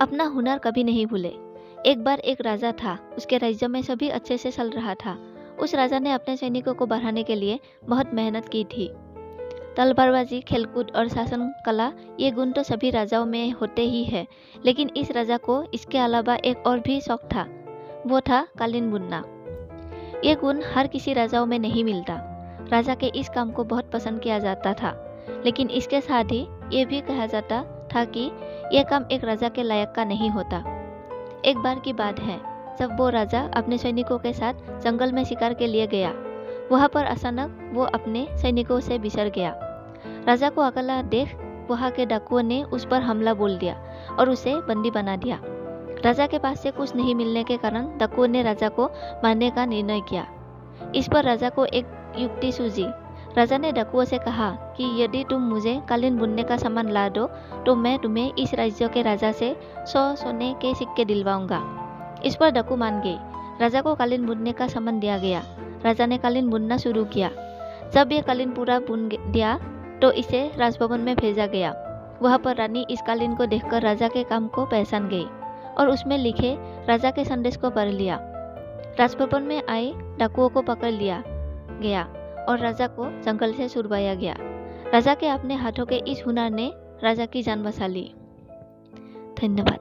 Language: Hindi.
अपना हुनर कभी नहीं भूले। एक बार एक राजा था, उसके राज्य में सभी अच्छे से चल रहा था। उस राजा ने अपने सैनिकों को बढ़ाने के लिए बहुत मेहनत की थी। तलवारबाजी, खेलकूद और शासन कला, ये गुण तो सभी राजाओं में होते ही है, लेकिन इस राजा को इसके अलावा एक और भी शौक था, वो था कालीन बुनना। ये गुण हर किसी राजाओं में नहीं मिलता। राजा के इस काम को बहुत पसंद किया जाता था, लेकिन इसके साथ ही ये भी कहा जाता था कि यह काम एक राजा के लायक का नहीं होता। एक बार की बात है, जब वो राजा अपने सैनिकों के साथ जंगल में शिकार के लिए गया। वहां पर अचानक वो अपने सैनिकों से बिछड़ गया। राजा को अकेला देख वहां के डाकुओं ने उस पर हमला बोल दिया और उसे बंदी बना दिया। राजा के पास से कुछ नहीं मिलने के कारण डाकुओं ने राजा को मारने का निर्णय किया। इस पर राजा को एक युक्ति सूझी। राजा ने डाकुओं से कहा कि यदि तुम मुझे कालीन बुनने का सामान ला दो तो मैं तुम्हें इस राज्य के राजा से 100 सोने के सिक्के दिलवाऊंगा। इस पर डाकू मान गए। राजा को कालीन बुनने का सामान दिया गया। राजा ने कालीन बुनना शुरू किया। जब यह कालीन पूरा बुन दिया तो इसे राजभवन में भेजा गया। वहां पर रानी इस कालीन को देखकर राजा के काम को पहचान गई और उसमें लिखे राजा के संदेश को पढ़ लिया। राजभवन में आए डाकुओं को पकड़ लिया गया और राजा को जंगल से छुड़वाया गया। राजा के अपने हाथों के इस हुनर ने राजा की जान बचा ली। धन्यवाद।